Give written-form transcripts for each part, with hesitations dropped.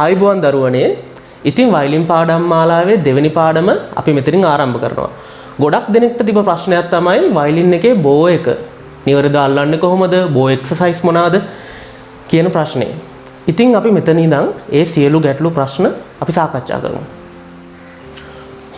ආයුබෝවන් දරුවනේ. ඉතින් වයලින් පාඩම් මාලාවේ දෙවෙනි පාඩම අපි මෙතනින් ආරම්භ කරනවා. ගොඩක් දෙනෙක්ට තිබ්බ ප්‍රශ්නයක් තමයි වයලින් එකේ බෝ එක නිවැරදිව අල්ලන්නේ කොහොමද? බෝ එක්සර්සයිස් මොනවාද කියන ප්‍රශ්නේ. ඉතින් අපි මෙතන ඉඳන් ඒ සියලු ගැටලු ප්‍රශ්න අපි සාකච්ඡා කරමු.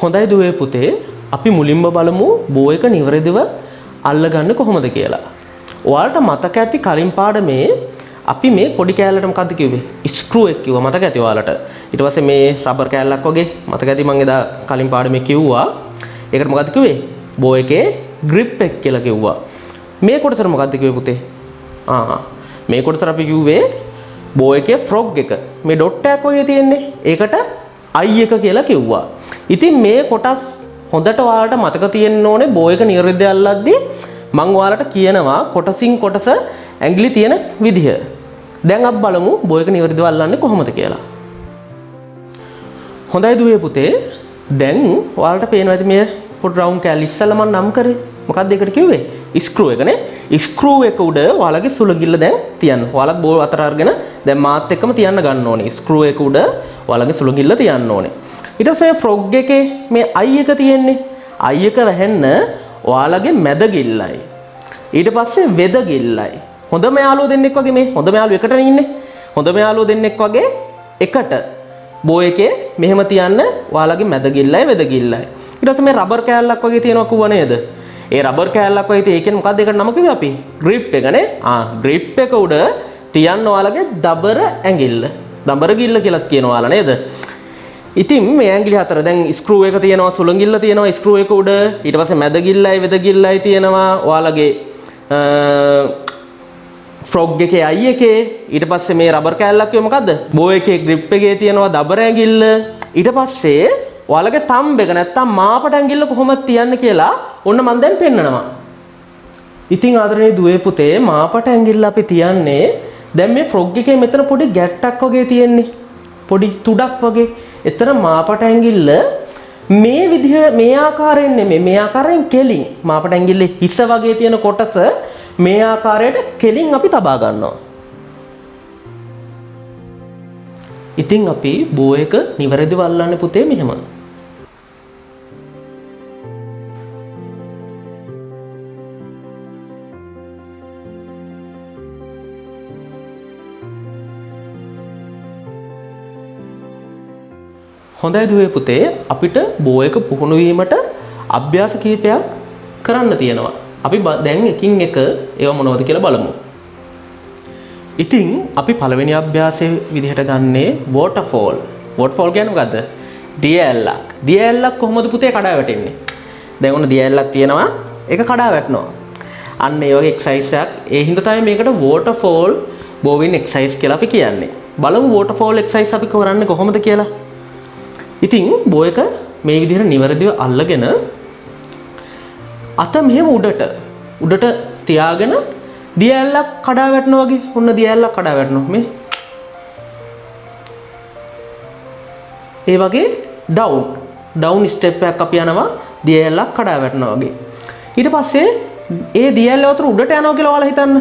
හොඳයි දුවේ පුතේ, අපි මුලින්ම බලමු බෝ එක නිවැරදිව අල්ලගන්නේ කොහොමද කියලා. ඔයාලට මතක ඇති කලින් පාඩමේ අපි මේ පොඩි කෑල්ලට මොකද්ද කිව්වේ? ස්ක්‍රූ එක කිව්වා. මතක ඇති ඔයාලට. ඊට පස්සේ මේ රබර් කෑල්ලක් වගේ මතක ඇති මම එදා කලින් පාඩමේ කිව්වා. ඒකට මොකද්ද කිව්වේ? බෝ එකේ grip එක කියලා කිව්වා. මේ කොටසට මොකද්ද කිව්වේ පුතේ? මේ කොටසට අපි කිව්වේ බෝ එකේ frog එක. මේ ඩොට් එකක් වගේ තියෙන්නේ. ඒකට I එක කියලා කිව්වා. ඉතින් මේ කොටස් හොඳට ඔයාලට මතක තියෙන්න ඕනේ. බෝ එක නිර්විද්‍ය අල්ලද්දී මම ඔයාලට කියනවා කොටසින් කොටස ඇඟිලි තියෙන විදිහ. දැන් අපි බලමු බෝ එක නිවැරදිව අල්ලන්නේ කොහොමද කියලා. හොඳයි දුවේ පුතේ. දැන් ඔයාලට පේනවා ඇති මේ පොඩි රවුන්ඩ් කෑල්ල ඉස්සෙල්ලා මම නම් කරේ. මොකක්ද ඒකට කිව්වේ? ස්ක්‍රූ එකනේ. ස්ක්‍රූ එක උඩ ඔයාලගේ සුළඟිල්ල දැන් තියන්න. ඔයාලා බෝ අතර අරගෙන දැන් මාත් එක්කම තියන්න ගන්න ඕනේ. ස්ක්‍රූ එක උඩ ඔයාලගේ සුළඟිල්ල තියන්න ඕනේ. ඊට පස්සේ ෆ්‍රොග් එකේ මේ I එක තියෙන්නේ. I එක වැහෙන්න ඔයාලගේ මැද ගිල්ලයි. ඊට පස්සේ වෙද ගිල්ලයි. හොඳම යාළුවෝ දෙන්නෙක් වගේ මේ හොඳම යාළුවෝ එකටනේ ඉන්නේ. හොඳම යාළුවෝ දෙන්නෙක් වගේ එකට බෝ එකේ මෙහෙම තියන්න ඔයාලගේ මැද ගිල්ලයි වෙද ගිල්ලයි. ඊට පස්සේ මේ රබර් කෑල්ලක් වගේ තියෙනවා කිව්ව නේද? ඒ රබර් කෑල්ලක් වගේ තියෙන එකෙන් මොකක්ද ඒකට නම කිව්වේ අපි? grip එකනේ. grip එක උඩ තියන්න ඔයාලගේ දබර ඇඟිල්ල. දබර ගිල්ල කියලා කියනවා ඔයාලා නේද? ඉතින් මේ ඇඟිලි හතර දැන් ස්ක්‍රූ එක තියෙනවා, සුළඟිල්ල තියෙනවා ස්ක්‍රූ එක උඩ. ඊට පස්සේ මැද ගිල්ලයි වෙද ගිල්ලයි තියෙනවා ඔයාලගේ ෆ්‍රොග් එකේ I එකේ. ඊට පස්සේ මේ රබර් කෑල්ලක් කිව්වේ මොකද්ද? බෝ එකේ grip එකේ තියෙනවා දබර ඇඟිල්ල. ඊට පස්සේ ඔයාලගේ තම්බ් එක නැත්තම් මාපට ඇඟිල්ල කොහොමද තියන්නේ කියලා ඔන්න මම දැන් පෙන්නනවා. ඉතින් ආදරණීය දුවේ පුතේ, මාපට ඇඟිල්ල අපි තියන්නේ දැන් මේ ෆ්‍රොග් එකේ මෙතන පොඩි ගැට්ටක් වගේ තියෙන්නේ. පොඩි තුඩක් වගේ. එතන මාපට ඇඟිල්ල මේ විදිහ මේ ආකාරයෙන් නෙමෙයි, මේ ආකාරයෙන් කෙලින් මාපට ඇඟිල්ලේ හිස වගේ තියෙන කොටස මේ ආකාරයට කෙලින් අපි තබා ගන්නවා. ඉතින් අපි බෝ එක නිවැරදිව අල්ලන්නේ පුතේ මෙහෙම. හොඳයි දුවේ පුතේ, අපිට බෝ එක පුහුණු වීමට අභ්‍යාස කිහිපයක් කරන්න තියෙනවා. අපි දැන් එකින් එක ඒවා මොනවද කියලා බලමු. ඉතින් අපි පළවෙනි අභ්‍යාසයේ විදිහට ගන්නේ waterfall. waterfall කියන්නේ මොකද්ද? දිය ඇල්ලක්. දිය ඇල්ලක් කොහොමද පුතේ කඩා වැටෙන්නේ? දැන් ඔන්න දිය ඇල්ලක් තියෙනවා. ඒක කඩා වැටෙනවා. අන්න ඒ වගේ එක්සර්සයිස් එකක්. ඒ හින්දා තමයි මේකට waterfall bowing exercise කියලා අපි කියන්නේ. බලමු waterfall exercise අපි කරන්නේ කොහොමද කියලා. ඉතින් බෝ එක මේ විදිහට නිවැරදිව අල්ලගෙන අත මෙහෙම උඩට තියාගෙන දිය ඇල්ලක් කඩා වැටෙනවා වගේ. ඔන්න දිය ඇල්ලක් කඩා වැටෙනවා මේ. ඒ වගේ ඩවුන් ස්ටෙප් එකක් අපි යනවා දිය ඇල්ලක් කඩා වැටෙනවා වගේ. ඊට පස්සේ ඒ දිය ඇල්ල වතුර උඩට යනවා කියලා ඔයාලා හිතන්න.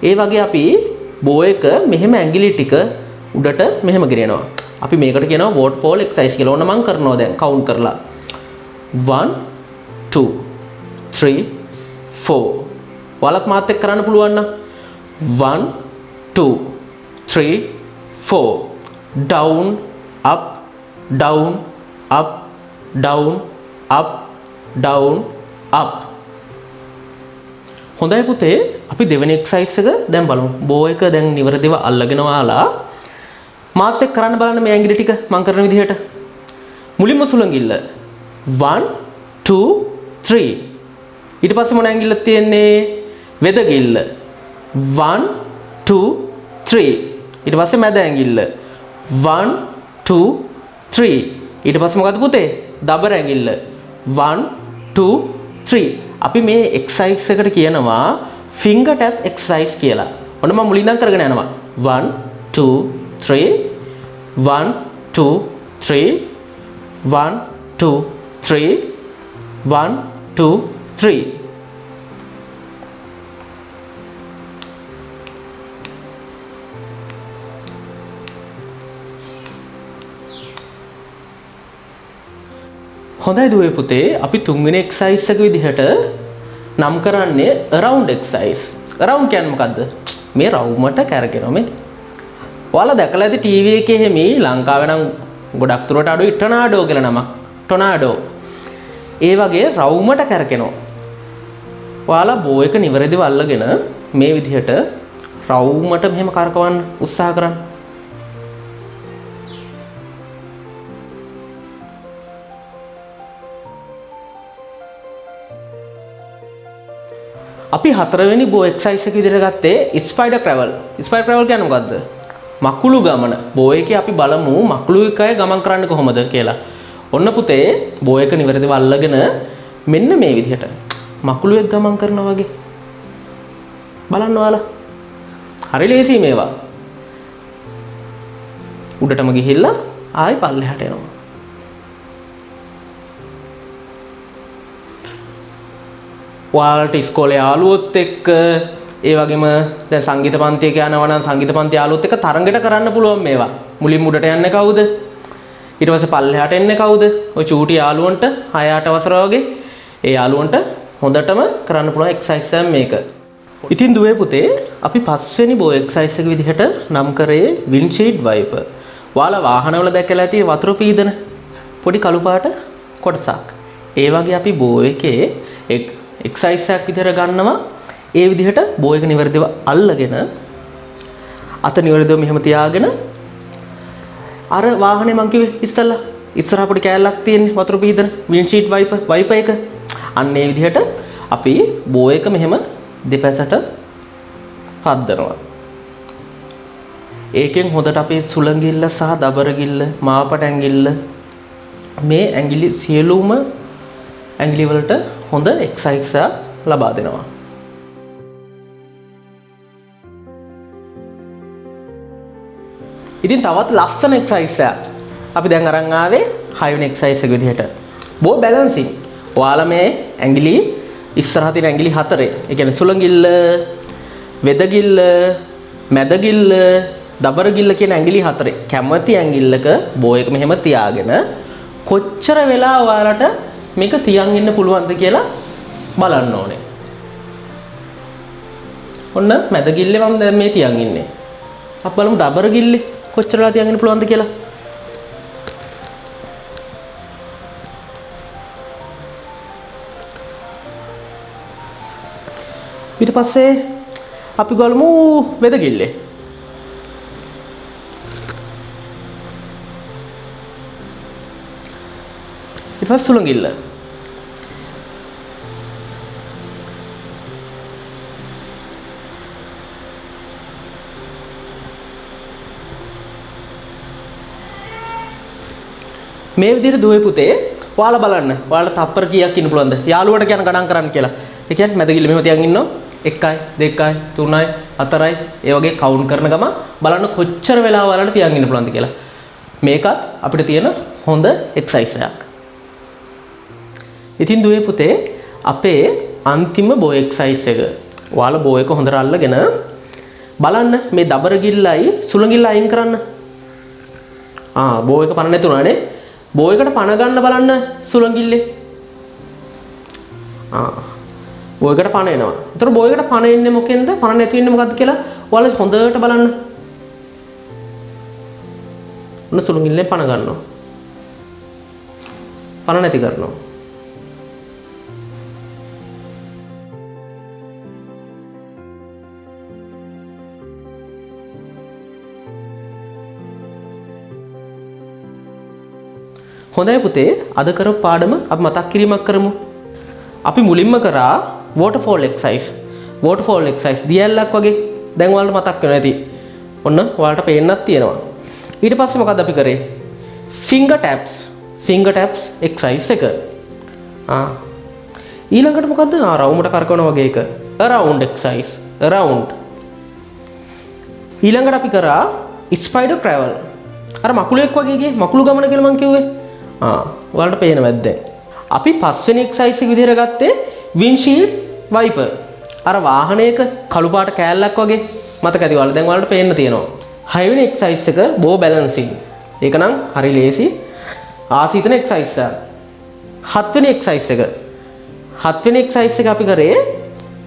ඒ වගේ අපි බෝ එක මෙහෙම ඇඟිලි ටික උඩට මෙහෙම ගෙනියනවා. අපි මේකට කියනවා waterfall exercise කියලා. ඕන මම කරනවා දැන් කවුන්ට් කරලා. 1 2 3 4. ඔයාලත් මාත් එක්ක කරන්න පුළුවන් නම් 1 2 3 4. down up down up down up down up. හොඳයි පුතේ, අපි දෙවෙනි එක්සර්සයිස් එක දැන් බලමු. බෝ එක දැන් නිවැරදිව අල්ලගෙන ඔයාලා මාත් එක්ක කරන්න බලන්න මේ ඇඟිලි ටික මම කරන විදිහට. මුලින්ම සුළඟිල්ල 1 2 3. ඊට පස්සේ මොන ඇඟිල්ලක් තියෙන්නේ? වෙද ගිල්ල 1 2 3. ඊට පස්සේ මැද ඇඟිල්ල 1 2 3. ඊට පස්සේ මොකද පුතේ? දබර ඇඟිල්ල 1 2 3. අපි මේ එක්සර්සයිස් එකට කියනවා finger tap exercise කියලා. ඔන්න මම මුලින් ඉඳන් කරගෙන යනවා. 1 2 3 1 2 3 1 2 3 1 2 3. හොඳයි දුවේ පුතේ අපි තුන්වෙනි එක්සර්සයිස් එක විදිහට නම් කරන්නේ around exercise. around කියන්නේ මොකද්ද? මේ රවුමට කැරකෙනවා මේ. ඔයාලා දැකලා ඇති ටීවී එකේ එහෙමයි ලංකාවේ නම් ගොඩක් දුරට අඩුයි ටොනාඩෝ කියලා නමක්. ටොනාඩෝ. ඒ වගේ රවුමට කැරකෙනවා. ඔයාලා බෝ එක නිවැරදිව අල්ලගෙන මේ විදිහට රවුමට මෙහෙම කරකවන්න උත්සාහ කරන්න. අපි හතරවෙනි බෝ එක්සර්සයිස් එක විදිහට ගත්තේ ස්පයිඩර් ක්‍රැවල්. ස්පයිඩර් ක්‍රැවල් කියන්නේ මොකද්ද? මකුළු ගමන. බෝ එකේ අපි බලමු මකුළු එකය ගමන් කරන්නේ කොහොමද කියලා. ඔන්න පුතේ බෝ එක නිවැරදිව අල්ලගෙන මෙන්න මේ විදිහට මකුළු එක් ගමන් කරනවා වගේ. බලන්න ඔයාලා. හරි ලේසි මේවා. උඩටම ගිහිල්ලා ආයි පල්ලෙහාට එනවා. ඔයාලට ඉස්කෝලේ යාළුවොත් එක්ක ඒ වගේම දැන් සංගීත පන්තියක යනවා නම් සංගීත පන්ති යාළුවොත් එක්ක තරඟයට කරන්න පුළුවන් මේවා. මුලින් උඩට යන්නේ කවුද? ඊට පස්සේ පල්ලෙහාට එන්නේ කවුද? ඔය චූටි යාළුවන්ට 6-8 වසර වගේ ඒ යාළුවන්ට හොඳටම කරන්න පුළුවන් එක්සර්සයිස් එකක් මේක. ඉතින් දුවේ පුතේ අපි පස්වෙනි බෝ එක්සර්සයිස් එක විදිහට නම් කරේ වින්ඩ්ෂීල්ඩ් වයිපර්. ඔයාලා වාහනවල දැකලා ඇති වතුර පීදන පොඩි කළු පාට කොටසක්. ඒ වගේ අපි බෝ එකේ එක්සර්සයිස් එකක් විදිහට ගන්නවා. ඒ විදිහට බෝ එක නිවැරදිව අල්ලගෙන අත නිවැරදිව මෙහෙම තියාගෙන අර වාහනේ මං කිව්වේ ඉස්සල්ලා ඉස්සරහ පොඩි කෑල්ලක් තියෙන වතුර පීදන වින්ඩ්ෂීල්ඩ් වයිපර් එක. අන්න ඒ විදිහට අපි බෝ එක මෙහෙම දෙපැසට පද්දනවා. ඒකෙන් හොඳට අපේ සුළඟිල්ල සහ දබරගිල්ල මාපට ඇඟිල්ල මේ ඇඟිලි සියලුම ඇඟිලි වලට හොඳ එක්සර්සයිස් එකක් ලබා දෙනවා. ඉතින් තවත් ලස්සන එක්සර්සයිස් එකක් අපි දැන් අරන් ආවේ 6 වෙනි එක්සර්සයිස් එක විදිහට. බෝ බැලන්සින්. ඔයාලා මේ ඇඟිලි ඉස්සරහ තියෙන ඇඟිලි හතරේ. ඒ කියන්නේ සුළඟිල්ල, වෙදගිල්ල, මැදගිල්ල, දබරගිල්ල කියන ඇඟිලි හතරේ කැමති ඇඟිල්ලක බෝ එක මෙහෙම තියාගෙන කොච්චර වෙලා ඔයාලට මේක තියන් ඉන්න පුළුවන්ද කියලා බලන්න ඕනේ. ඔන්න මැදගිල්ලේ මම දැන් මේ තියන් ඉන්නේ. අපි බලමු දබරගිල්ලේ කොච්චර වෙලා තියන් ඉන්න පුළුවන්ද කියලා. ඊට පස්සේ අපි ගලමු වෙදගිල්ලේ. ඊට පස්සේ සුළඟිල්ල. මේ විදිහට දුවේ පුතේ ඔයාලා බලන්න. ඔයාලට තප්පර කීයක් ඉන්න පුළුවන්ද? යාළුවට කියන ගණන් කරන්න කියලා. ඒ කියන්නේ මැදගිල්ල මෙහෙම තියන් ඉන්නවා. 1යි 2යි 3යි 4යි ඒ වගේ කවුන්ට් කරන ගම බලන්න කොච්චර වෙලා ඔයාලට තියන් ඉන්න පුළුවන්ද කියලා. මේකත් අපිට තියෙන හොඳ එක්සර්සයිස් එකක්. ඉතින් දුවේ පුතේ අපේ අන්තිම බෝ එක්සර්සයිස් එක. ඔයාලා බෝ එක හොඳට අල්ලගෙන බලන්න මේ දබරගිල්ලයි සුළඟිල්ල අයින් කරන්න. බෝ එක පණ නැතුණානේ. බෝ එකට පණ ගන්න බලන්න සුළඟිල්ලේ. බෝ එකට පණ එනවා. ඒතර බෝ එකට පණ එන්නේ මොකෙන්ද? පණ නැති වෙන්නේ මොකද්ද කියලා ඔයාලා හොඳට බලන්න. ඔන්න සුළඟිල්ලෙන් පණ ගන්නවා. පණ නැති කරනවා. හොඳයි පුතේ අද කරපු පාඩම අපි මතක් කිරීමක් කරමු. අපි මුලින්ම කරා waterfall exercise. waterfall exercise දියැලක් වගේ දැන් ඔයාලට මතක් වෙනවා ඇති. ඔන්න ඔයාලට පේන්නත් තියෙනවා. ඊට පස්සේ මොකද අපි කරේ? finger taps exercise එක. ඊළඟට මොකද්ද? රවුමට කරකවන වගේ එක. around exercise. around. ඊළඟට අපි කරා spider travel. අර මකුලෙක් වගේ ගියේ මකුළු ගමන කියලා මම කිව්වේ. ඔයාලට පේනවද දැන්? අපි පස්වෙනි එක්සර්සයිස් එක විදිහට ගත්තේ වින්ඩ්ෂීල්ඩ් වයිපර්. අර වාහනයක කළු පාට කෑල්ලක් වගේ මතකද ඔයාලට? දැන් ඔයාලට පේන්න තියෙනවා. 6 වෙනි එක්සර්සයිස් එක බෝ බැලන්සින්. ඒක නම් හරි ලේසි. ආසීතන එක්සර්සයිස් එක. හත්වෙනි එක්සයිස් එක. හත්වෙනි එක්සයිස් එක අපි කරේ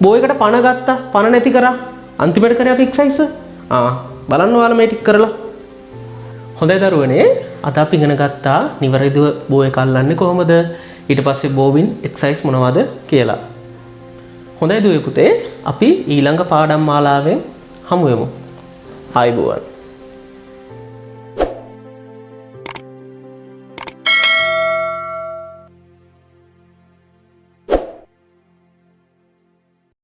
බෝ එකට පණ ගත්තා. පණ නැති කරා. අන්තිමට කරේ අපි එක්සයිස්. බලන්න ඔයාලා මේ ටික කරලා. හොඳයි දරුවනේ. අද අපි ඉගෙන ගත්තා නිවැරදිව බෝ එක අල්ලන්නේ කොහොමද? ඊට පස්සේ බෝවින් එක්සයිස් මොනවද කියලා. හොඳයි දුවේ පුතේ. අපි ඊළඟ පාඩම් මාලාවෙන් හමු වෙමු. ආයුබෝවන්.